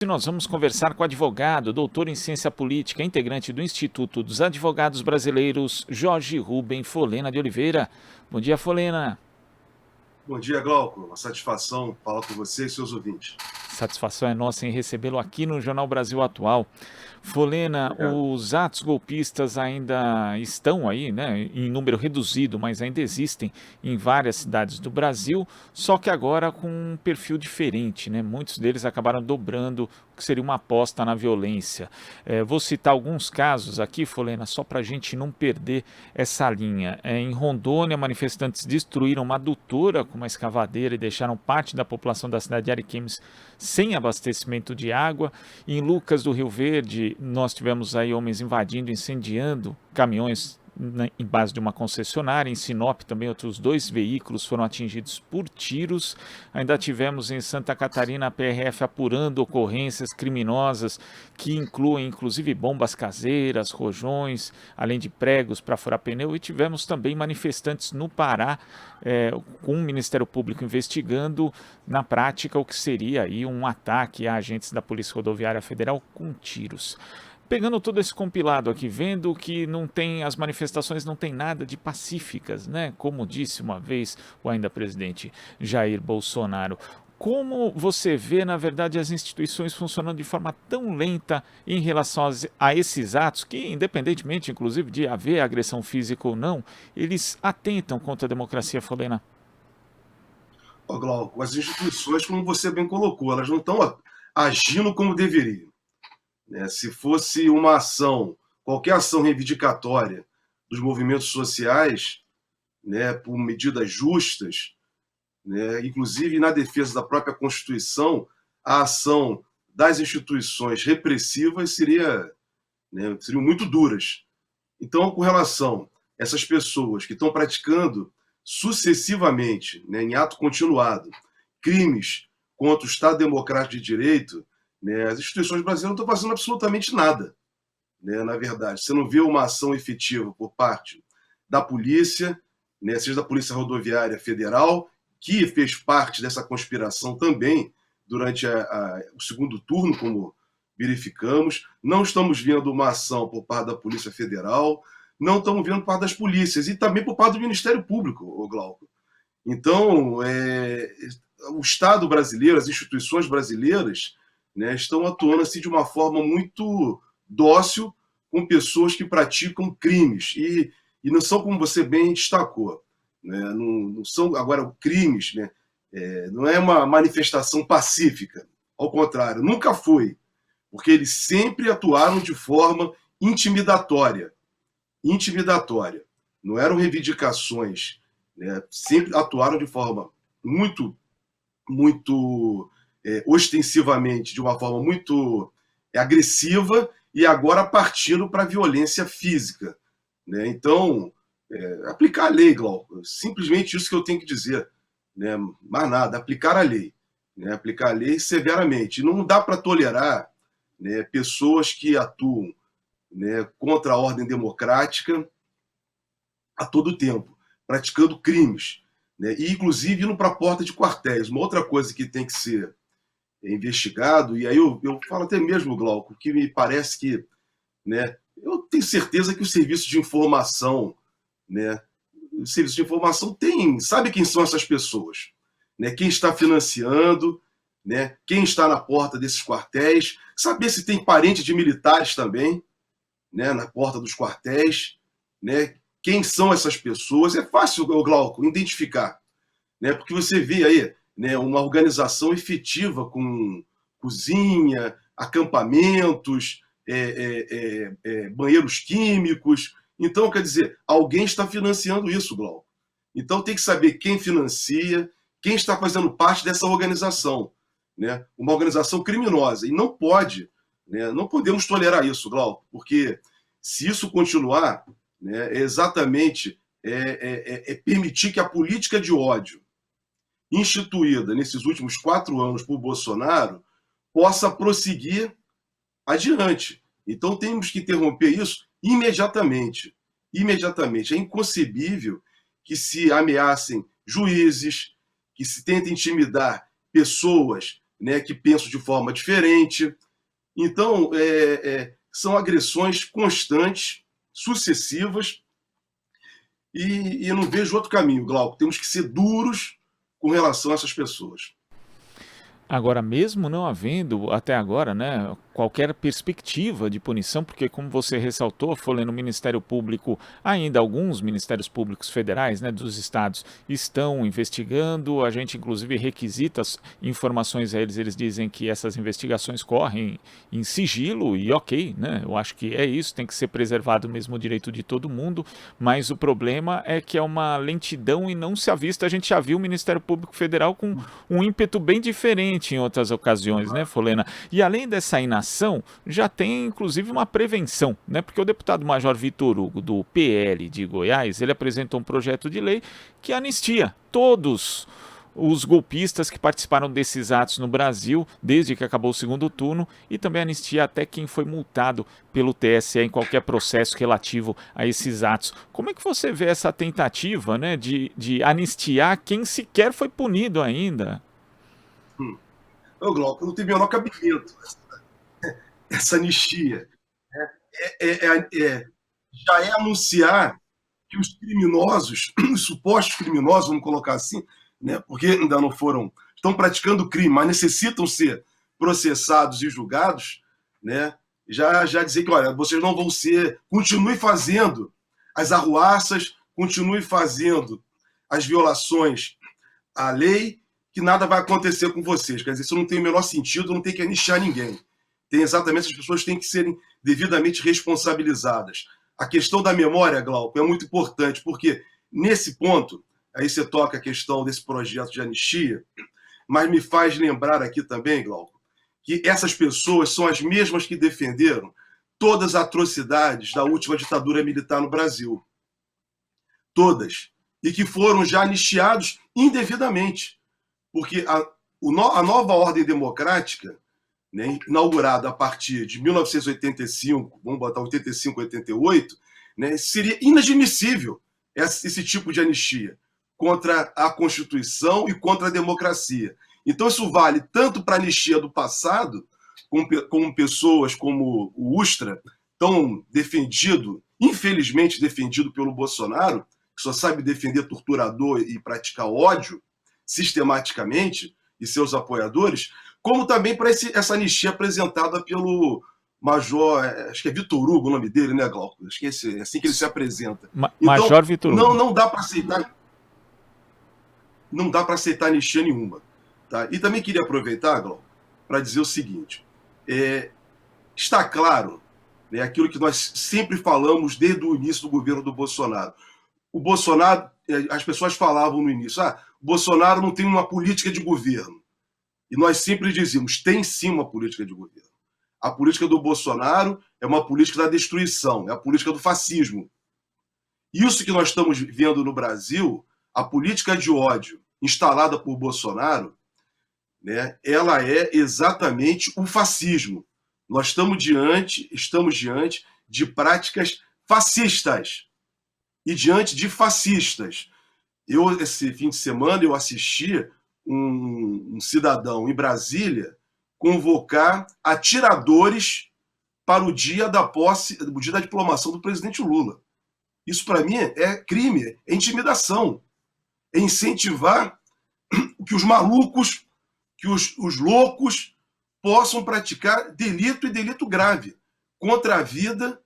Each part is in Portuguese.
E nós vamos conversar com o advogado, doutor em ciência política, integrante do Instituto dos Advogados Brasileiros, Jorge Rubem Folena de Oliveira. Bom dia, Folena. Bom dia, Glauco. Uma satisfação falar com você e seus ouvintes. Satisfação é nossa em recebê-lo aqui no Jornal Brasil Atual. Folena, Obrigado. os atos golpistas ainda estão aí, né, em número reduzido, mas ainda existem em várias cidades do Brasil, só que agora com um perfil diferente, né? Muitos deles acabaram dobrando o que seria uma aposta na violência. Vou citar alguns casos aqui, Folena, só para a gente não perder essa linha. Em Rondônia, manifestantes destruíram uma adutora com uma escavadeira e deixaram parte da população da cidade de Ariquemes sem abastecimento de água. Em Lucas do Rio Verde, nós tivemos aí homens invadindo, incendiando caminhões em base de uma concessionária. Em Sinop também outros 2 veículos foram atingidos por tiros. Ainda tivemos em Santa Catarina a PRF apurando ocorrências criminosas que incluem inclusive bombas caseiras, rojões, além de pregos para furar pneu. E tivemos também manifestantes no Pará, com o Ministério Público investigando na prática o que seria aí um ataque a agentes da Polícia Rodoviária Federal com tiros. Pegando todo esse compilado aqui, vendo que não tem, as manifestações não tem nada de pacíficas, né? Como disse uma vez o ainda presidente Jair Bolsonaro. Como você vê, na verdade, as instituições funcionando de forma tão lenta em relação a esses atos, que, independentemente, inclusive, de haver agressão física ou não, eles atentam contra a democracia, Folena? Ô, Glauco, as instituições, como você bem colocou, elas não estão agindo como deveriam, né? Se fosse uma ação, qualquer ação reivindicatória dos movimentos sociais, né, por medidas justas, né, inclusive na defesa da própria Constituição, a ação das instituições repressivas seria, né, seriam muito duras. Então, com relação a essas pessoas que estão praticando sucessivamente, né, em ato continuado, crimes contra o Estado Democrático de Direito, né, as instituições brasileiras não estão fazendo absolutamente nada, né, na verdade. Você não vê uma ação efetiva por parte da polícia, né, seja da Polícia Rodoviária Federal, que fez parte dessa conspiração também durante o segundo turno, como verificamos. Não estamos vendo uma ação por parte da Polícia Federal, não estamos vendo por parte das polícias e também por parte do Ministério Público, o Glauco. Então, o Estado brasileiro, as instituições brasileiras, né, estão atuando assim de uma forma muito dócil com pessoas que praticam crimes e não são como você bem destacou, né, não são agora crimes, né, não é uma manifestação pacífica, ao contrário, nunca foi, porque eles sempre atuaram de forma intimidatória, intimidatória. Não eram reivindicações, né? Sempre atuaram de forma muito, muito ostensivamente, de uma forma muito agressiva e agora partindo para a violência física, né? Então, aplicar a lei, Glauco, simplesmente isso que eu tenho que dizer, né? Mais nada, aplicar a lei, né? Aplicar a lei severamente. Não dá para tolerar, né, pessoas que atuam, né, contra a ordem democrática a todo tempo, praticando crimes, né, e inclusive indo para a porta de quartéis. Uma outra coisa que tem que ser investigado, e aí eu falo até mesmo, Glauco, que me parece que, né, eu tenho certeza que o serviço de informação, né, o serviço de informação sabe quem são essas pessoas, né, quem está financiando, né, quem está na porta desses quartéis, saber se tem parente de militares também, né, na porta dos quartéis, né, quem são essas pessoas. É fácil, Glauco, identificar, né, porque você vê aí, né, uma organização efetiva com cozinha, acampamentos, banheiros químicos. Então, quer dizer, alguém está financiando isso, Glauco. Então tem que saber quem financia, quem está fazendo parte dessa organização, né? Uma organização criminosa. E não pode, né, não podemos tolerar isso, Glauco, porque se isso continuar, né, exatamente permitir que a política de ódio instituída nesses últimos 4 anos por Bolsonaro possa prosseguir adiante. Então temos que interromper isso imediatamente. Imediatamente. É inconcebível que se ameacem juízes, que se tente intimidar pessoas, né, que pensam de forma diferente. Então, são agressões constantes, sucessivas, e eu não vejo outro caminho, Glauco. Temos que ser duros com relação a essas pessoas. Agora, mesmo não havendo até agora, né, qualquer perspectiva de punição, porque como você ressaltou, Folha, no Ministério Público, ainda alguns Ministérios Públicos Federais, né, dos estados estão investigando, a gente inclusive requisita as informações a eles, eles dizem que essas investigações correm em sigilo e ok, né, eu acho que é isso, tem que ser preservado mesmo o direito de todo mundo, mas o problema é que é uma lentidão e não se avista, a gente já viu o Ministério Público Federal com um ímpeto bem diferente em outras ocasiões, né, Folena? E além dessa inação, já tem inclusive uma prevenção, né? Porque o deputado Major Vitor Hugo, do PL de Goiás, ele apresentou um projeto de lei que anistia todos os golpistas que participaram desses atos no Brasil desde que acabou o segundo turno e também anistia até quem foi multado pelo TSE em qualquer processo relativo a esses atos. Como é que você vê essa tentativa, né, de anistiar quem sequer foi punido ainda? Ô, Glauco, não tem o menor cabimento essa anistia. Já é anunciar que os criminosos, os supostos criminosos, vamos colocar assim, né, porque ainda não foram, estão praticando crime, mas necessitam ser processados e julgados, né, já dizer que, olha, vocês não vão ser, continue fazendo as arruaças, continue fazendo as violações à lei, que nada vai acontecer com vocês. Quer dizer, isso não tem o menor sentido, não tem que anistiar ninguém. Tem exatamente, as pessoas têm que serem devidamente responsabilizadas. A questão da memória, Glauco, é muito importante, porque nesse ponto, aí você toca a questão desse projeto de anistia, mas me faz lembrar aqui também, Glauco, que essas pessoas são as mesmas que defenderam todas as atrocidades da última ditadura militar no Brasil. Todas. E que foram já anistiados indevidamente. Porque a nova ordem democrática, né, inaugurada a partir de 1985, vamos botar 85, 88, né, seria inadmissível esse tipo de anistia contra a Constituição e contra a democracia. Então isso vale tanto para a anistia do passado, como pessoas como o Ustra, tão defendido, infelizmente defendido pelo Bolsonaro, que só sabe defender torturador e praticar ódio sistematicamente, e seus apoiadores, como também para essa anistia apresentada pelo Major, acho que é Vitor Hugo o nome dele, né, Glauco? Acho que é assim que ele se apresenta. Então, Major Vitor Hugo. Não dá para aceitar, não dá para aceitar anistia nenhuma. Tá? E também queria aproveitar, Glauco, para dizer o seguinte: está claro, né, aquilo que nós sempre falamos desde o início do governo do Bolsonaro. O Bolsonaro, as pessoas falavam no início, o Bolsonaro não tem uma política de governo. E nós sempre dizíamos, tem sim uma política de governo. A política do Bolsonaro é uma política da destruição, é a política do fascismo. Isso que nós estamos vendo no Brasil, a política de ódio instalada por Bolsonaro, né, ela é exatamente o fascismo. Nós estamos diante de práticas fascistas e diante de fascistas. Esse fim de semana, eu assisti um cidadão em Brasília convocar atiradores para o dia da posse, o dia da diplomação do presidente Lula. Isso, para mim, é crime, é intimidação, é incentivar que os malucos, que os loucos possam praticar delito e delito grave contra a vida,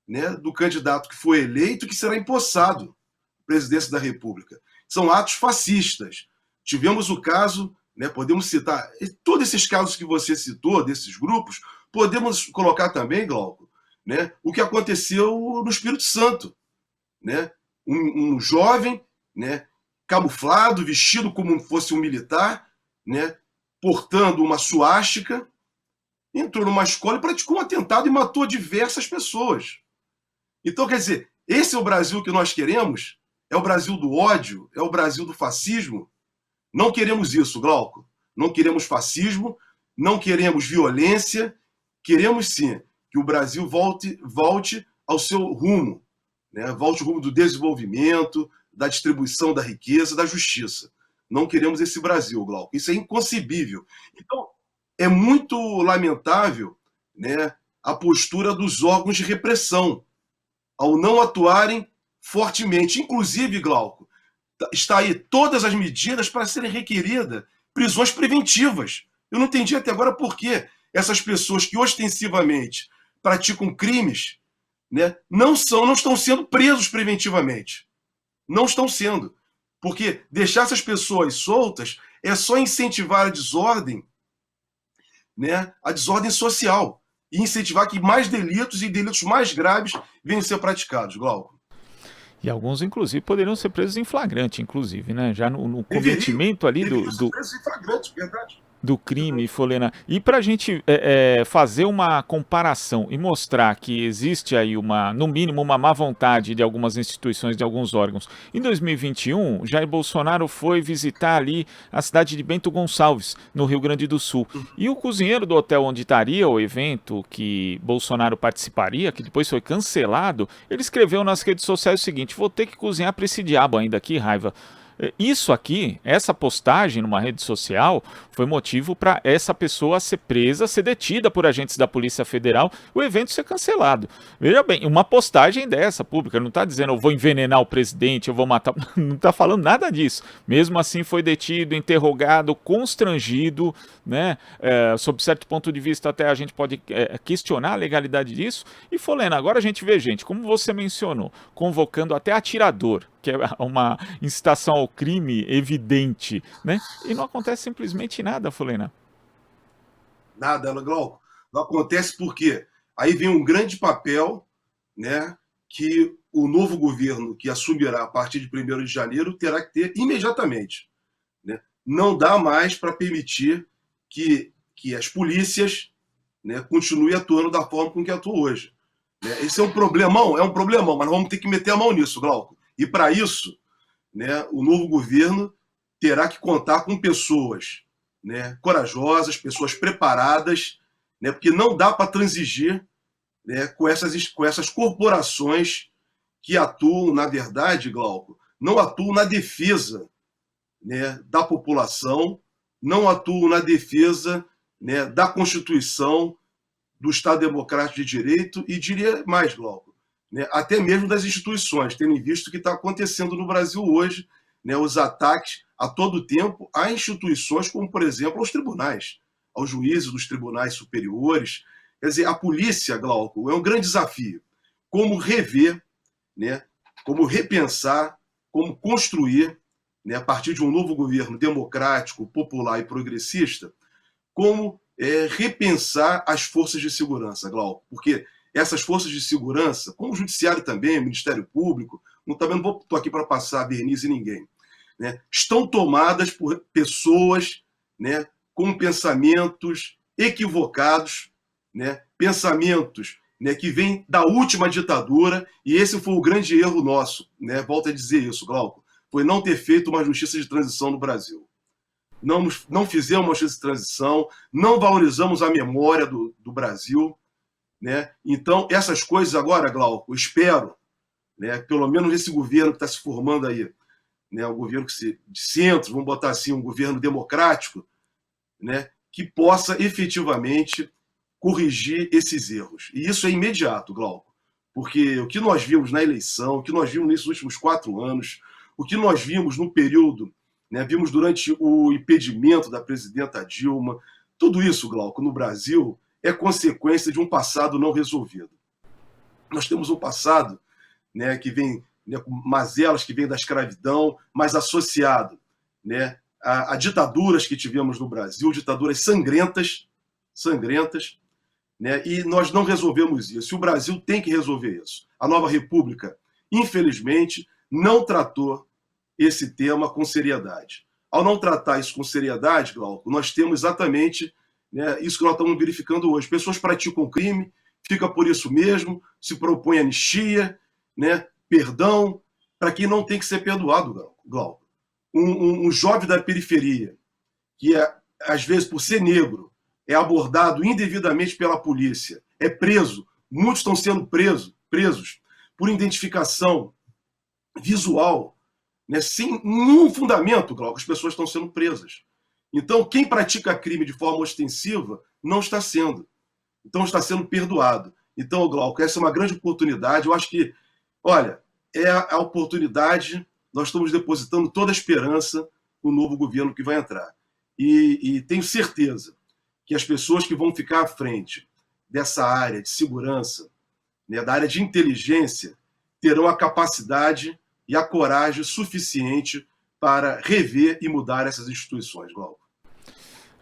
né, do candidato que foi eleito e que será empossado à presidência da República. São atos fascistas. Tivemos o caso, né, podemos citar, todos esses casos que você citou, desses grupos, podemos colocar também, Glauco, né, o que aconteceu no Espírito Santo. Né, um jovem, né, camuflado, vestido como fosse um militar, né, portando uma suástica, entrou numa escola e praticou um atentado e matou diversas pessoas. Então, quer dizer, esse é o Brasil que nós queremos? É o Brasil do ódio? É o Brasil do fascismo? Não queremos isso, Glauco. Não queremos fascismo, não queremos violência. Queremos, sim, que o Brasil volte ao seu rumo, né? Volte ao rumo do desenvolvimento, da distribuição da riqueza, da justiça. Não queremos esse Brasil, Glauco. Isso é inconcebível. Então, é muito lamentável, né, a postura dos órgãos de repressão, ao não atuarem fortemente. Inclusive, Glauco, está aí todas as medidas para serem requeridas prisões preventivas. Eu não entendi até agora por que essas pessoas que ostensivamente praticam crimes, né, não estão sendo presos preventivamente. Não estão sendo. Porque deixar essas pessoas soltas é só incentivar a desordem, né, a desordem social, e incentivar que mais delitos e delitos mais graves venham a ser praticados, Glauco. E alguns, inclusive, poderiam ser presos em flagrante, inclusive, né? Já no Deveriam, cometimento ali deveriam ser presos em flagrante, verdade. do crime, Verdade. Folena. E para a gente fazer uma comparação e mostrar que existe aí no mínimo, uma má vontade de algumas instituições, de alguns órgãos. Em 2021, Jair Bolsonaro foi visitar ali a cidade de Bento Gonçalves, no Rio Grande do Sul. E o cozinheiro do hotel onde estaria o evento que Bolsonaro participaria, que depois foi cancelado, ele escreveu nas redes sociais o seguinte: vou ter que cozinhar para esse diabo ainda, que raiva. Isso aqui, essa postagem numa rede social, foi motivo para essa pessoa ser presa, ser detida por agentes da Polícia Federal, o evento ser cancelado. Veja bem, uma postagem dessa pública, não está dizendo eu vou envenenar o presidente, eu vou matar, não está falando nada disso. Mesmo assim foi detido, interrogado, constrangido, né? Sob certo ponto de vista até a gente pode questionar a legalidade disso. E Folena, agora a gente vê gente, como você mencionou, convocando até atirador, que é uma incitação ao crime evidente, né? E não acontece simplesmente nada, Folena. Nada, Glauco. Não acontece porque aí vem um grande papel, né, que o novo governo que assumirá a partir de 1º de janeiro terá que ter imediatamente. Né? Não dá mais para permitir que as polícias, né, continuem atuando da forma com que atuam hoje. Né? Esse é um problemão, mas nós vamos ter que meter a mão nisso, Glauco. E para isso, né, o novo governo terá que contar com pessoas, né, corajosas, pessoas preparadas, né, porque não dá para transigir, né, com essas corporações que atuam, na verdade, Glauco, não atuam na defesa, né, da população, não atuam na defesa, né, da Constituição, do Estado Democrático de Direito e, diria mais, Glauco, né, até mesmo das instituições, tendo visto o que está acontecendo no Brasil hoje, né, os ataques a todo tempo a instituições como, por exemplo, aos tribunais, aos juízes dos tribunais superiores. Quer dizer, a polícia, Glauco, é um grande desafio. Como rever, né, como repensar, como construir, né, a partir de um novo governo democrático, popular e progressista, como repensar as forças de segurança, Glauco, porque essas forças de segurança, como o Judiciário também, o Ministério Público, também não estou aqui para passar verniz em ninguém, né, estão tomadas por pessoas, né, com pensamentos equivocados, né, pensamentos, né, que vêm da última ditadura, e esse foi o grande erro nosso, né, volto a dizer isso, Glauco, foi não ter feito uma justiça de transição no Brasil. Não fizemos uma justiça de transição, não valorizamos a memória do Brasil, né? Então, essas coisas agora, Glauco, eu espero, né, pelo menos esse governo que está se formando aí, né, um governo de centro, vamos botar assim, um governo democrático, né, que possa efetivamente corrigir esses erros. E isso é imediato, Glauco, porque o que nós vimos na eleição, o que nós vimos nesses últimos 4 anos, o que nós vimos no período, né, vimos durante o impedimento da presidenta Dilma, tudo isso, Glauco, no Brasil, é consequência de um passado não resolvido. Nós temos um passado, né, que vem, né, com mazelas que vêm da escravidão, mas associado, né, a ditaduras que tivemos no Brasil, ditaduras sangrentas, né, e nós não resolvemos isso. E o Brasil tem que resolver isso. A nova República, infelizmente, não tratou esse tema com seriedade. Ao não tratar isso com seriedade, Glauco, nós temos exatamente, né, isso que nós estamos verificando hoje. Pessoas praticam crime, fica por isso mesmo, se propõe anistia, né, perdão, para quem não tem que ser perdoado, Glauco. Um jovem da periferia, que às vezes, por ser negro, é abordado indevidamente pela polícia, é preso, muitos estão sendo presos por identificação visual, né, sem nenhum fundamento, Glauco, as pessoas estão sendo presas. Então, quem pratica crime de forma ostensiva não está sendo. Então, está sendo perdoado. Então, Glauco, essa é uma grande oportunidade. Eu acho que, olha, é a oportunidade, nós estamos depositando toda a esperança no novo governo que vai entrar. E tenho certeza que as pessoas que vão ficar à frente dessa área de segurança, né, da área de inteligência, terão a capacidade e a coragem suficiente para rever e mudar essas instituições, Glauco.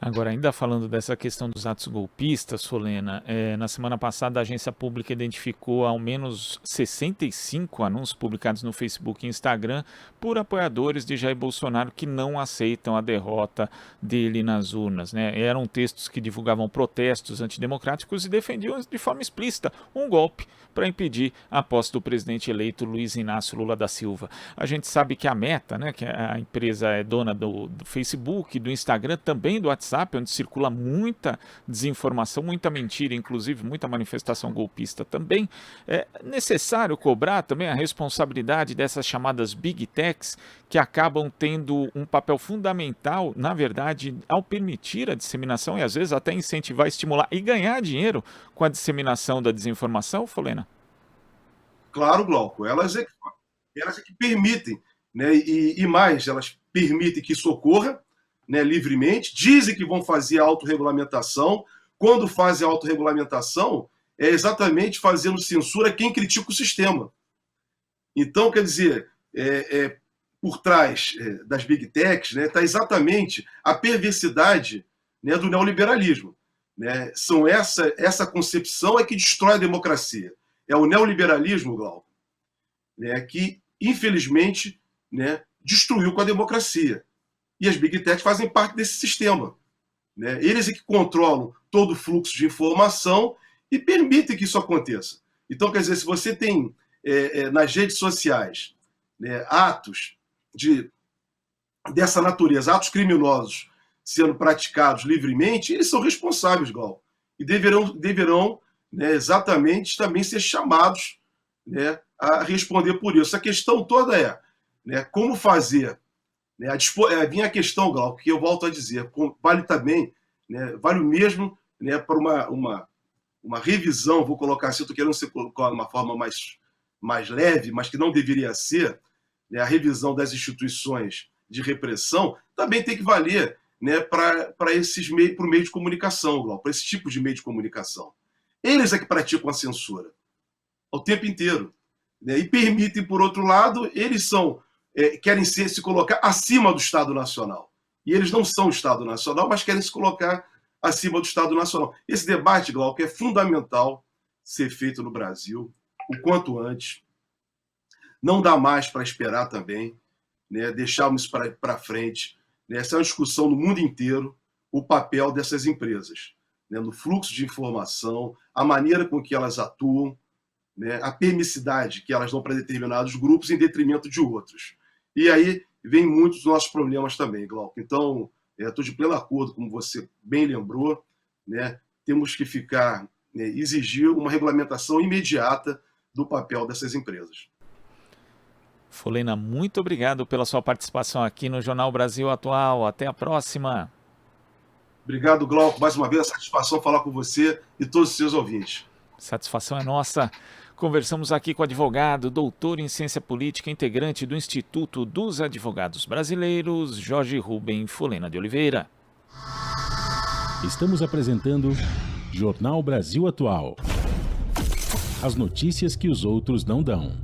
Agora, ainda falando dessa questão dos atos golpistas, Solena, na semana passada a agência pública identificou ao menos 65 anúncios publicados no Facebook e Instagram por apoiadores de Jair Bolsonaro que não aceitam a derrota dele nas urnas, né? Eram textos que divulgavam protestos antidemocráticos e defendiam de forma explícita um golpe para impedir a posse do presidente eleito Luiz Inácio Lula da Silva. A gente sabe que a Meta, né, que a empresa é dona do Facebook, do Instagram, também do WhatsApp, onde circula muita desinformação, muita mentira, inclusive muita manifestação golpista também. É necessário cobrar também a responsabilidade dessas chamadas Big Techs, que acabam tendo um papel fundamental, na verdade, ao permitir a disseminação e às vezes até incentivar, estimular e ganhar dinheiro com a disseminação da desinformação, Folena? Claro, Glauco, elas é que permitem, né, e mais, elas permitem que isso ocorra, né, livremente, dizem que vão fazer a autorregulamentação. Quando fazem a autorregulamentação, é exatamente fazendo censura a quem critica o sistema. Então, quer dizer, por trás das Big Techs, né, está exatamente a perversidade, né, do neoliberalismo. Né? Essa concepção é que destrói a democracia. É o neoliberalismo, Glauco, né, que, infelizmente, né, destruiu com a democracia. E as Big Techs fazem parte desse sistema. Né? Eles é que controlam todo o fluxo de informação e permitem que isso aconteça. Então, quer dizer, se você tem nas redes sociais, né, atos dessa natureza, atos criminosos sendo praticados livremente, eles são responsáveis, Glauco, e deverão, né, exatamente também ser chamados, né, a responder por isso. A questão toda é, né, como fazer, né, vinha a questão, Glauco, que eu volto a dizer, vale também, né, vale o mesmo, né, para uma revisão, vou colocar assim, estou querendo ser colocar de uma forma mais leve, mas que não deveria ser, né, a revisão das instituições de repressão, também tem que valer, né, para esses meios, para o meio de comunicação, Glauco, para esse tipo de meio de comunicação. Eles é que praticam a censura o tempo inteiro, né, e permitem, por outro lado, eles querem se colocar acima do Estado Nacional. E eles não são o Estado Nacional, mas querem se colocar acima do Estado Nacional. Esse debate, Glauco, é fundamental ser feito no Brasil o quanto antes. Não dá mais para esperar também, né, deixarmos para frente. Né, essa é uma discussão no mundo inteiro, o papel dessas empresas, né, no fluxo de informação, a maneira com que elas atuam, né, a permissividade que elas dão para determinados grupos em detrimento de outros. E aí vem muitos dos nossos problemas também, Glauco. Então, estou de pleno acordo, como você bem lembrou, né, temos que exigir uma regulamentação imediata do papel dessas empresas. Folena, muito obrigado pela sua participação aqui no Jornal Brasil Atual. Até a próxima. Obrigado, Glauco. Mais uma vez, a satisfação falar com você e todos os seus ouvintes. Satisfação é nossa. Conversamos aqui com o advogado, doutor em ciência política, integrante do Instituto dos Advogados Brasileiros, Jorge Rubem Folena de Oliveira. Estamos apresentando Jornal Brasil Atual. As notícias que os outros não dão.